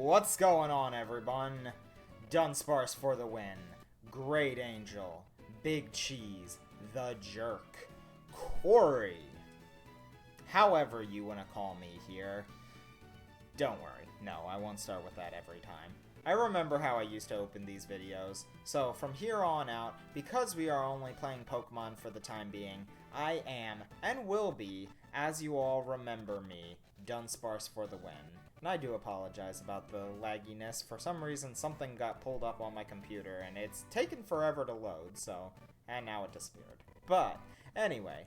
What's going on, everyone? Dunsparce for the win. Great Angel. Big Cheese. The Jerk. Corey. However you want to call me here. Don't worry. No, I won't start with that every time. I remember how I used to open these videos. So from here on out, because we are only playing Pokemon for the time being, I am, and will be, as you all remember me, Dunsparce for the win. And I do apologize about the lagginess. For some reason, something got pulled up on my computer, and it's taken forever to load, so... And now it disappeared. But, anyway.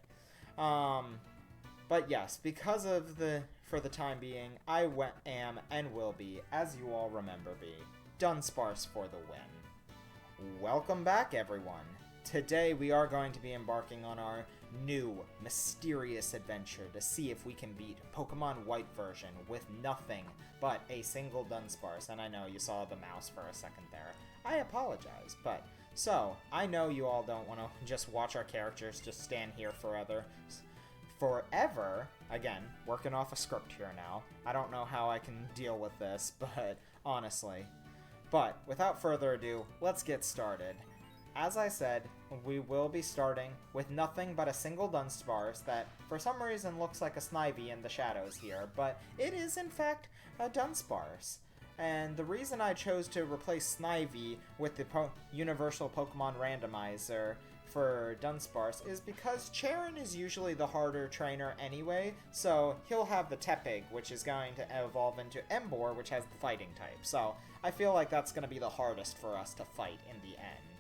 But yes, because of the... For the time being, I am, and will be, as you all remember me, Dunsparce for the win. Welcome back, everyone. Today, we are going to be embarking on our new, mysterious adventure to see if we can beat Pokemon White version with nothing but a single Dunsparce. And I know you saw the mouse for a second there. I apologize, but... So, I know you all don't want to just watch our characters just stand here forever. Again, working off a script here now. I don't know how I can deal with this, but honestly. But, without further ado, let's get started. As I said, we will be starting with nothing but a single Dunsparce that, for some reason, looks like a Snivy in the shadows here, but it is, in fact, a Dunsparce. And the reason I chose to replace Snivy with the Universal Pokemon Randomizer for Dunsparce is because Charon is usually the harder trainer anyway, so he'll have the Tepig, which is going to evolve into Emboar, which has the fighting type. So I feel like that's going to be the hardest for us to fight in the end.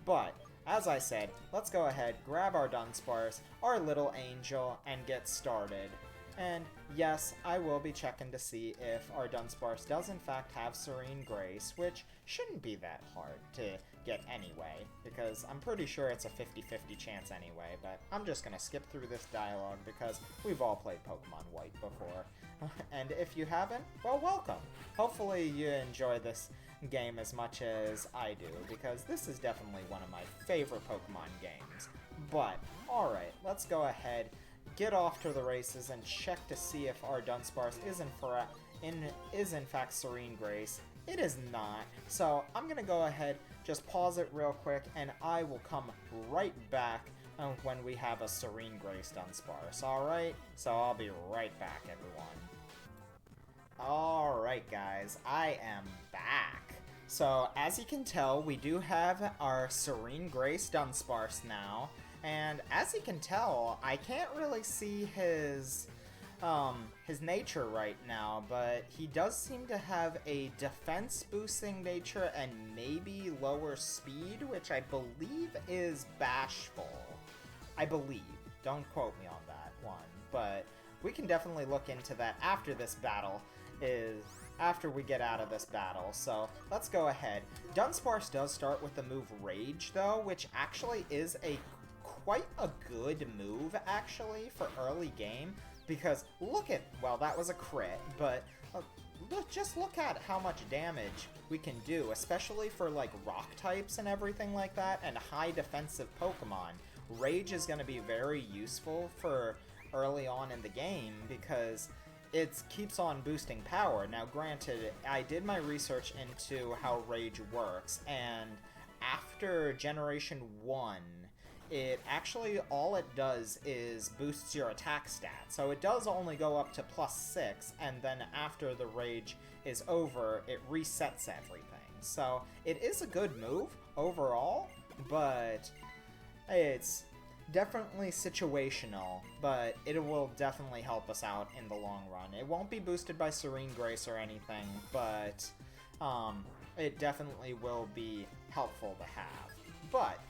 But, as I said, let's go ahead, grab our Dunsparce, our little angel, and get started. And yes, I will be checking to see if our Dunsparce does in fact have Serene Grace, which shouldn't be that hard to get anyway, because I'm pretty sure it's a 50-50 chance anyway, but I'm just gonna skip through this dialogue because we've all played Pokemon White before. And if you haven't, well, welcome! Hopefully you enjoy this game as much as I do, because this is definitely one of my favorite Pokemon games. But, alright, let's go ahead, get off to the races, and check to see if our Dunsparce is in fact Serene Grace. It is not, so I'm gonna go ahead, just pause it real quick, and I will come right back when we have a Serene Grace Dunsparce, alright? So I'll be right back, everyone. Alright guys, I am back. So, as you can tell, we do have our Serene Grace Dunsparce now, and as you can tell, I can't really see his nature right now, but he does seem to have a defense boosting nature and maybe lower speed, which I believe is bashful. I believe. Don't quote me on that one, but we can definitely look into that after this battle after we get out of this battle. So let's go ahead. Dunsparce does start with the move Rage though, which actually is quite a good move actually for early game, because look at, well, that was a crit, but just look at how much damage we can do, especially for like rock types and everything like that, and high defensive Pokemon. Rage is going to be very useful for early on in the game because it keeps on boosting power. Now granted, I did my research into how Rage works, and after Generation 1, it actually, all it does is boosts your attack stat. So it does only go up to +6, and then after the Rage is over, it resets everything. So it is a good move overall, but it's definitely situational, but it will definitely help us out in the long run. It won't be boosted by Serene Grace or anything, but it definitely will be helpful to have. But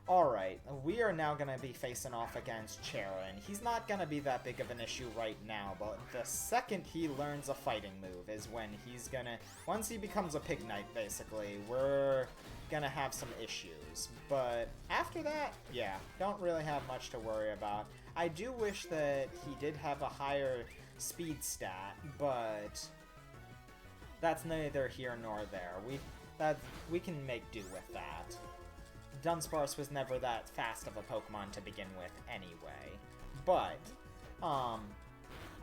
alright, we are now going to be facing off against Charon. He's not going to be that big of an issue right now, but the second he learns a fighting move is when he's going to... Once he becomes a Pignite, basically, we're going to have some issues. But after that, yeah, don't really have much to worry about. I do wish that he did have a higher speed stat, but that's neither here nor there. We can make do with that. Dunsparce was never that fast of a Pokemon to begin with anyway. But,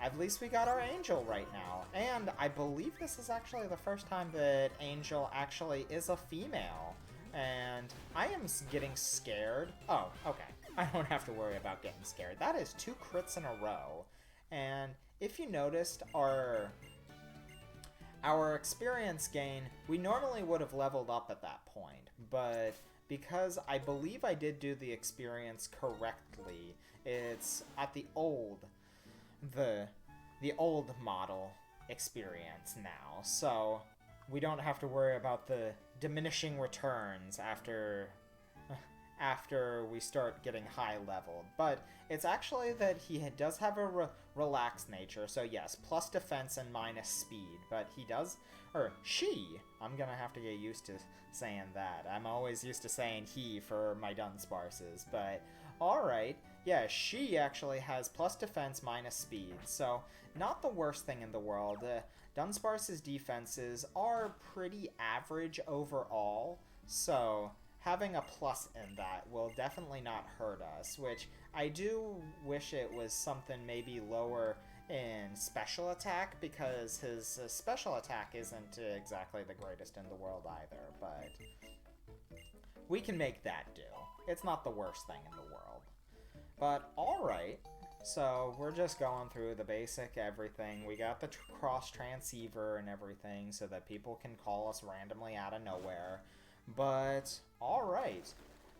at least we got our Angel right now. And I believe this is actually the first time that Angel actually is a female. And I am getting scared. Oh, okay. I don't have to worry about getting scared. That is 2 crits in a row. And if you noticed, our experience gain, we normally would have leveled up at that point. But because I believe I did do the experience correctly, it's at the old model experience now. So we don't have to worry about the diminishing returns after we start getting high leveled. But it's actually that he does have a relaxed nature, so yes, plus defense and minus speed, but he does, or she, I'm gonna have to get used to saying that. I'm always used to saying he for my Dunsparces, but alright, yeah, she actually has plus defense minus speed, so not the worst thing in the world. Dunsparce's defenses are pretty average overall, so having a plus in that will definitely not hurt us, which I do wish it was something maybe lower in special attack, because his special attack isn't exactly the greatest in the world either, but we can make that do. It's not the worst thing in the world. But alright, so we're just going through the basic everything. We got the cross transceiver and everything so that people can call us randomly out of nowhere. But alright,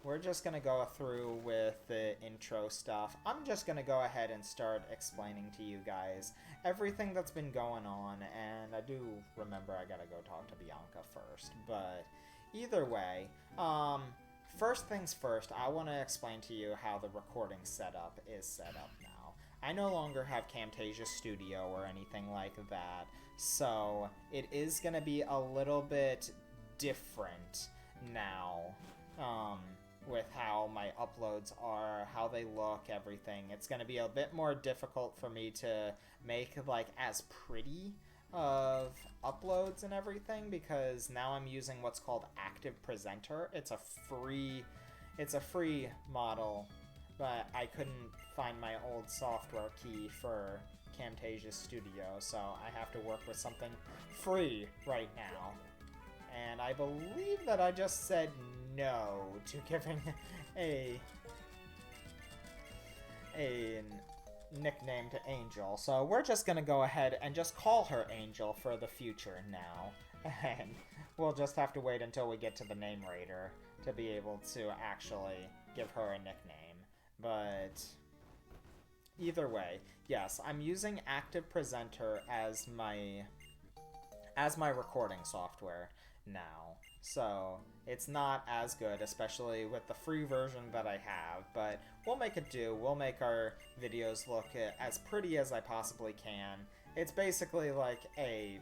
we're just going to go through with the intro stuff. I'm just going to go ahead and start explaining to you guys everything that's been going on, and I do remember I gotta go talk to Bianca first, but either way, first things first, I want to explain to you how the recording setup is set up now. I no longer have Camtasia Studio or anything like that, so it is going to be a little bit different now, with how my uploads are, how they look, everything. It's going to be a bit more difficult for me to make, like, as pretty of uploads and everything, because now I'm using what's called Active Presenter. It's a free model, but I couldn't find my old software key for Camtasia Studio, so I have to work with something free right now. And I believe that I just said no to giving a nickname to Angel, so we're just gonna go ahead and just call her Angel for the future now, and we'll just have to wait until we get to the name raider to be able to actually give her a nickname. But either way, yes, I'm using Active Presenter as my recording software now, so it's not as good, especially with the free version that I have, but we'll make it do. We'll make our videos look as pretty as I possibly can. It's basically like a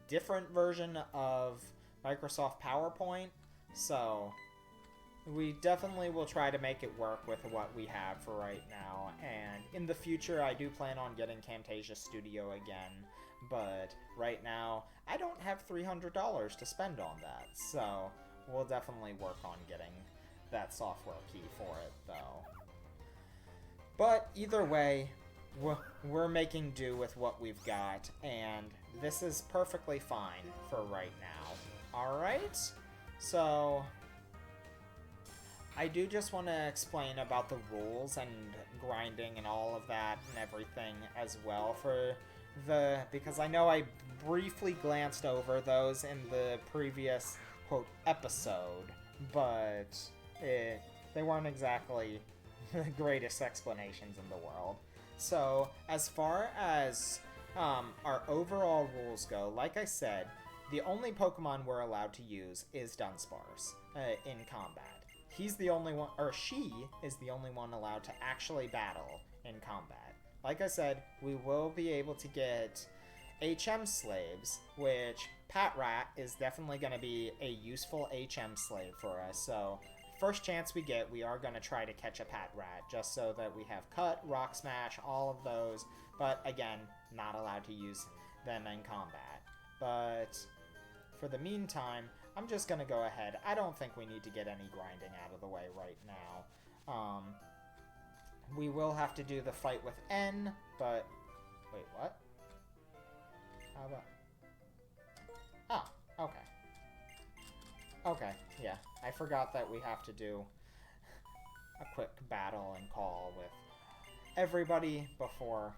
different version of Microsoft PowerPoint, so we definitely will try to make it work with what we have for right now, and in the future I do plan on getting Camtasia Studio again, but right now I don't have $300 to spend on that, so we'll definitely work on getting that software key for it though. But either way, we're making do with what we've got, and this is perfectly fine for right now. Alright, so I do just want to explain about the rules and grinding and all of that and everything as well because I know I briefly glanced over those in the previous, quote, episode, but they weren't exactly the greatest explanations in the world. So, as far as our overall rules go, like I said, the only Pokemon we're allowed to use is Dunsparce in combat. He's the only one, or she is the only one allowed to actually battle in combat. Like I said, we will be able to get HM slaves, which Patrat is definitely going to be a useful HM slave for us. So, first chance we get, we are going to try to catch a Patrat, just so that we have Cut, Rock Smash, all of those. But again, not allowed to use them in combat. But for the meantime, I'm just going to go ahead. I don't think we need to get any grinding out of the way right now. we will have to do the fight with N, but... Wait, what? How about... Oh, okay. Okay, yeah. I forgot that we have to do a quick battle and call with everybody before...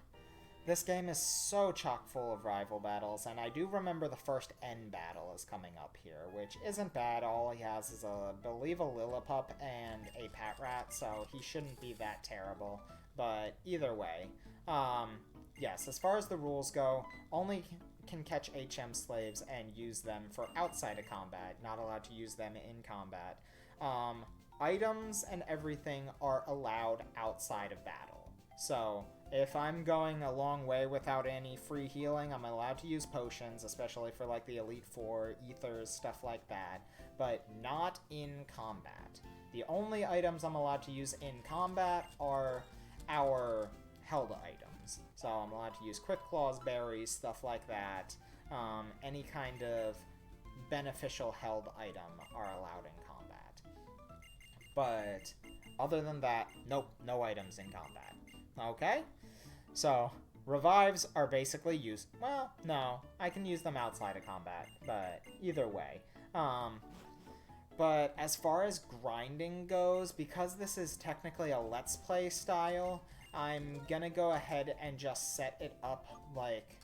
This game is so chock full of rival battles, and I do remember the first N battle is coming up here, which isn't bad. All he has is, I believe, a Lillipup and a Patrat, so he shouldn't be that terrible. But either way, yes, as far as the rules go, only can catch HM slaves and use them for outside of combat, not allowed to use them in combat. Items and everything are allowed outside of battle. So, if I'm going a long way without any free healing, I'm allowed to use potions, especially for like the Elite Four, ethers, stuff like that, but not in combat. The only items I'm allowed to use in combat are our held items. So I'm allowed to use Quick Claws, berries, stuff like that. Any kind of beneficial held item are allowed in combat. But other than that, nope, no items in combat. Okay? So, revives are basically used... Well, no, I can use them outside of combat, but either way. But as far as grinding goes, because this is technically a Let's Play style, I'm gonna go ahead and just set it up like...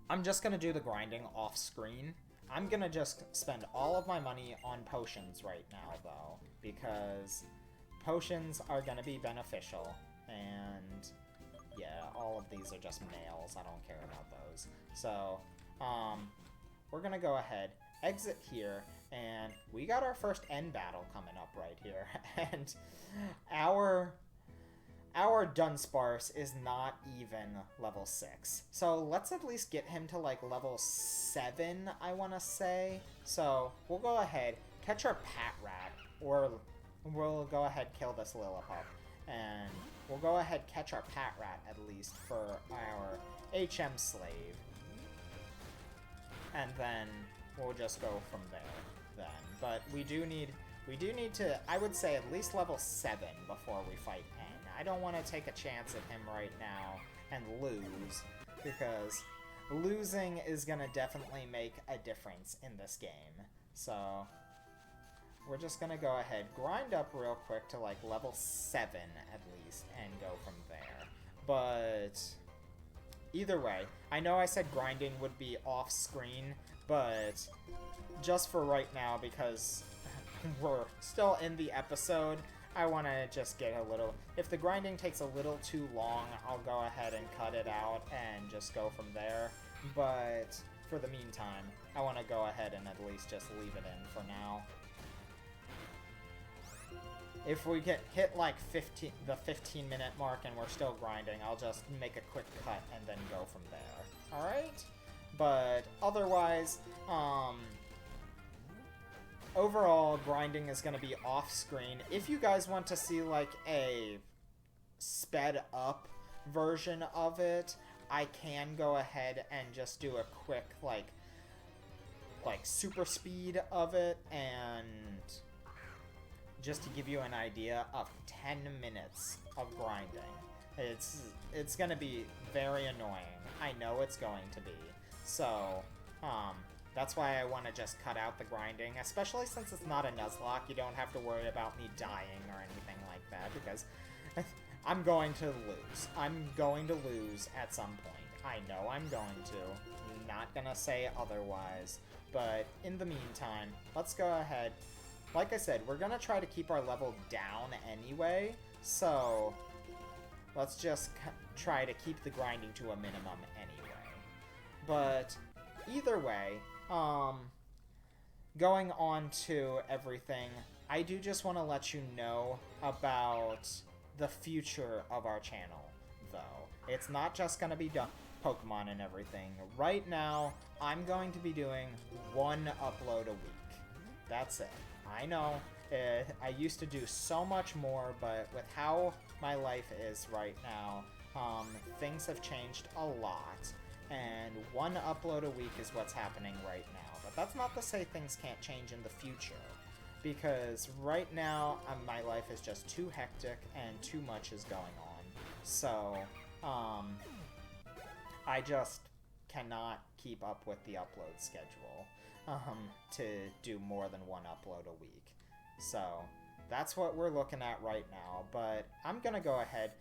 I'm just gonna do the grinding off screen. I'm gonna just spend all of my money on potions right now, though, because potions are gonna be beneficial, and yeah, all of these are just nails. I don't care about those. So, we're gonna go ahead, exit here, and we got our first end battle coming up right here, and our Dunsparce is not even level 6. So let's at least get him to like level 7, I want to say. So we'll go ahead, catch our Patrat, or we'll go ahead kill this Lillipup. And we'll go ahead catch our Patrat at least for our HM slave. And then we'll just go from there then. But we do need to, I would say, at least level 7 before we fight N. I don't want to take a chance at him right now and lose, because losing is going to definitely make a difference in this game. So we're just going to go ahead, grind up real quick to like level 7 at least, and go from there. But either way, I know I said grinding would be off screen, but just for right now, because we're still in the episode, I want to just get a little... If the grinding takes a little too long, I'll go ahead and cut it out and just go from there. But for the meantime, I want to go ahead and at least just leave it in for now. If we get hit like the 15-minute mark and we're still grinding, I'll just make a quick cut and then go from there. Alright? But otherwise, overall, grinding is going to be off-screen. If you guys want to see, like, a sped-up version of it, I can go ahead and just do a quick, like super speed of it, and just to give you an idea of 10 minutes of grinding. It's going to be very annoying. I know it's going to be. So, that's why I want to just cut out the grinding, especially since it's not a Nuzlocke. You don't have to worry about me dying or anything like that, because I'm going to lose. I'm going to lose at some point. I know I'm going to. Not gonna say otherwise. But in the meantime, let's go ahead. Like I said, we're gonna try to keep our level down anyway, so let's just try to keep the grinding to a minimum anyway. But either way, going on to everything, I do just want to let you know about the future of our channel, though. It's not just going to be Pokemon and everything. Right now, I'm going to be doing one upload a week. That's it. I know, I used to do so much more, but with how my life is right now, things have changed a lot. And one upload a week is what's happening right now. But that's not to say things can't change in the future. because right now my life is just too hectic and too much is going on. So, I just cannot keep up with the upload schedule to do more than one upload a week. So, that's what we're looking at right now, but I'm gonna go ahead.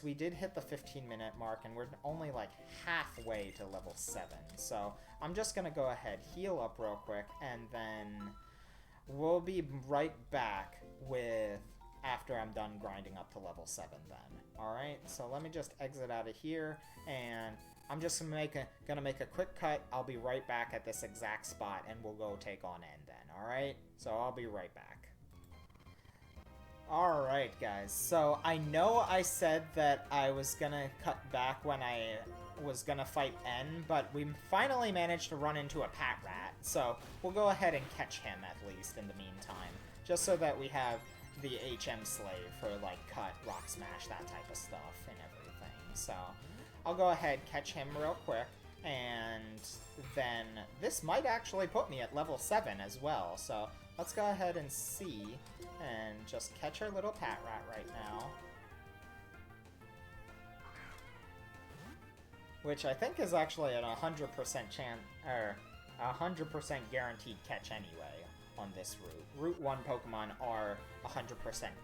We did hit the 15-minute mark, and we're only like halfway to level 7, so I'm just gonna go ahead, heal up real quick, and then we'll be right back after I'm done grinding up to level 7 then. Alright, so let me just exit out of here, and I'm just gonna make a quick cut. I'll be right back at this exact spot, and we'll go take on N then, alright? So I'll be right back. Alright guys, so I know I said that I was gonna cut back when I was gonna fight N, but we finally managed to run into a Pat Rat, so we'll go ahead and catch him at least in the meantime, just so that we have the HM slave for like cut, rock smash, that type of stuff and everything. So I'll go ahead, catch him real quick, and then this might actually put me at level 7 as well, so let's go ahead and see, and just catch our little Pat Rat right now. Which I think is actually an 100% chance, or 100% guaranteed catch anyway on this route. Route 1 Pokemon are 100%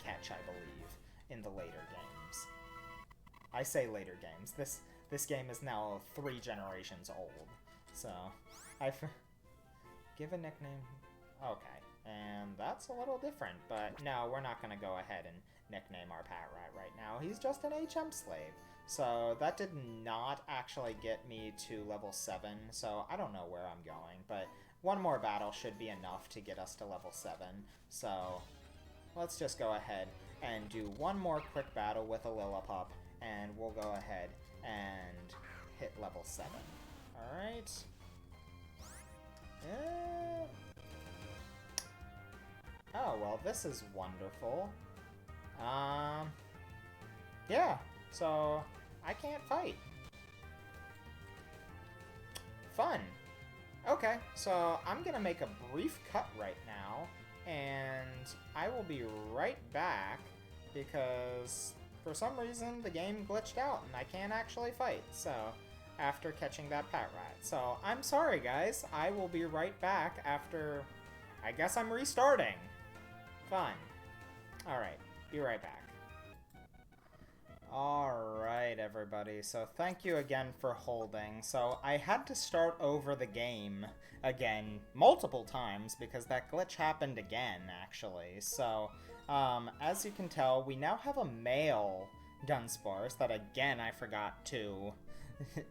catch, I believe, in the later games. I say later games. This game is now 3 generations old, so give a nickname. Okay. And that's a little different, but no, we're not going to go ahead and nickname our Pat Rat right now. He's just an HM slave. So that did not actually get me to level 7, so I don't know where I'm going, but one more battle should be enough to get us to level 7. So let's just go ahead and do one more quick battle with a Lillipup, and we'll go ahead and hit level 7. Alright. Oh, well, this is wonderful. Yeah, so I can't fight. Fun. Okay, so I'm gonna make a brief cut right now, and I will be right back because for some reason the game glitched out and I can't actually fight, so after catching that Pat Rat. So I'm sorry guys, I will be right back after, I guess I'm restarting. Fun. Alright, be right back. Alright everybody, so thank you again for holding. So I had to start over the game again multiple times because that glitch happened again actually. So as you can tell, we now have a male Dunsparce that again I forgot to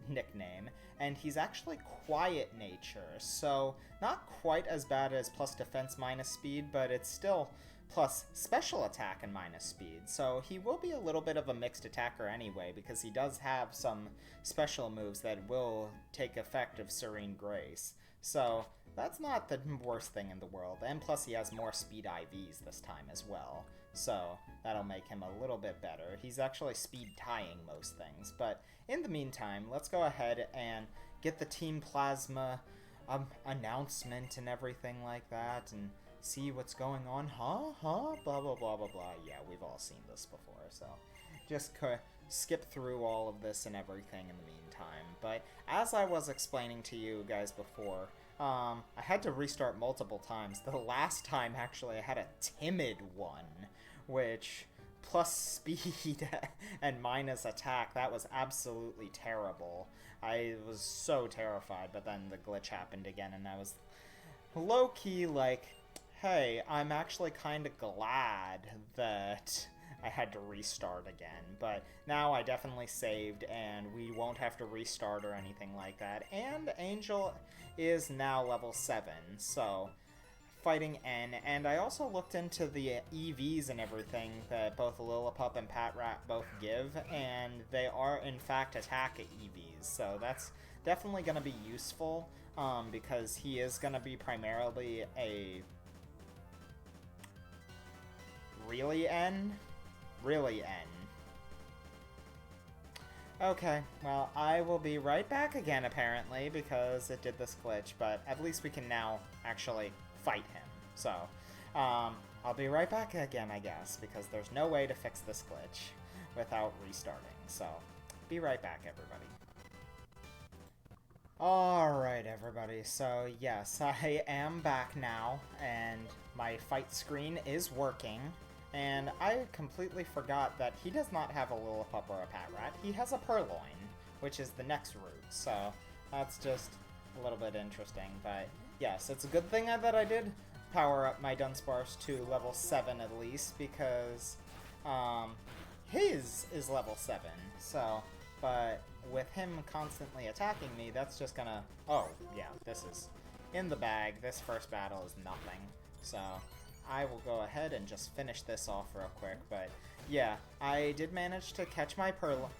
nickname, and he's actually quiet nature, so not quite as bad as plus defense minus speed, but it's still plus special attack and minus speed, so he will be a little bit of a mixed attacker anyway, because he does have some special moves that will take effect of Serene Grace, so that's not the worst thing in the world, and plus he has more speed IVs this time as well, so that'll make him a little bit better. He's actually speed tying most things, but in the meantime, let's go ahead and get the Team Plasma announcement and everything like that, and see what's going on. Huh? Blah, blah, blah, blah, blah. Yeah, we've all seen this before, so just skip through all of this and everything in the meantime. But as I was explaining to you guys before, I had to restart multiple times. The last time, actually, I had a timid one, which plus speed and minus attack, that was absolutely terrible. I was so terrified, but then the glitch happened again, and I was low-key like, hey, I'm actually kind of glad that I had to restart again, but now I definitely saved, and we won't have to restart or anything like that, and Angel is now level 7, so fighting N, and I also looked into the EVs and everything that both Lillipup and Pat Rat both give, and they are in fact attack EVs, so that's definitely going to be useful, because he is going to be primarily a Really N? Really N. Okay, well, I will be right back again, apparently, because it did this glitch, but at least we can now actually fight him. So, I'll be right back again, I guess, because there's no way to fix this glitch without restarting. So, be right back, everybody. Alright, everybody, so yes, I am back now, and my fight screen is working, and I completely forgot that he does not have a Lillipup or a Pat Rat, he has a Purloin, which is the next route, so that's just a little bit interesting, but yes, it's a good thing that I did power up my Dunsparce to level 7 at least, because his is level 7, so, but with him constantly attacking me, that's just gonna... Oh, yeah, this is in the bag. This first battle is nothing. So, I will go ahead and just finish this off real quick. But, yeah, I did manage to catch my Purloin.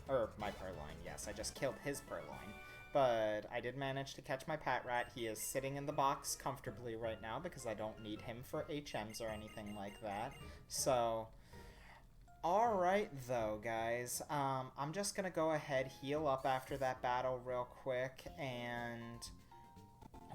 Yes, I just killed his Purloin. But I did manage to catch my Pat Rat. He is sitting in the box comfortably right now because I don't need him for HMs or anything like that. So... Alright though, guys, I'm just gonna go ahead, heal up after that battle real quick, and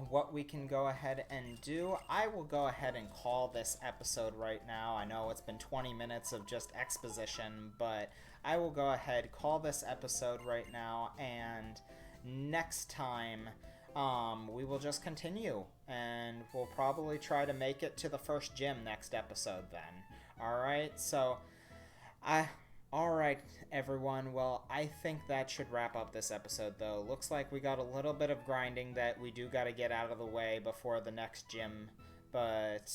what we can go ahead and do, I will go ahead and call this episode right now. I know it's been 20 minutes of just exposition, but I will go ahead, call this episode right now, and next time, we will just continue, and we'll probably try to make it to the first gym next episode then. Alright, so... Alright, everyone, well, I think that should wrap up this episode, though. Looks like we got a little bit of grinding that we do gotta get out of the way before the next gym, but,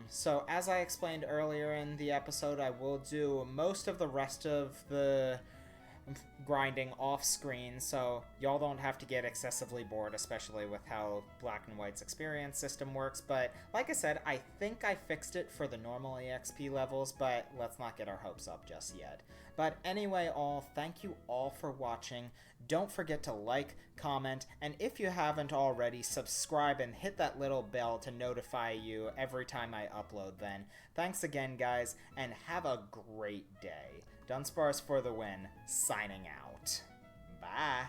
so as I explained earlier in the episode, I will do most of the rest of the grinding off screen, so y'all don't have to get excessively bored, especially with how Black and White's experience system works. But like I said, I think I fixed it for the normal EXP levels, but let's not get our hopes up just yet. But anyway, thank you all for watching. Don't forget to like, comment, and if you haven't already, subscribe and hit that little bell to notify you every time I upload then. Thanks again, guys, and have a great day. Dunsparce for the win, signing out. Bye!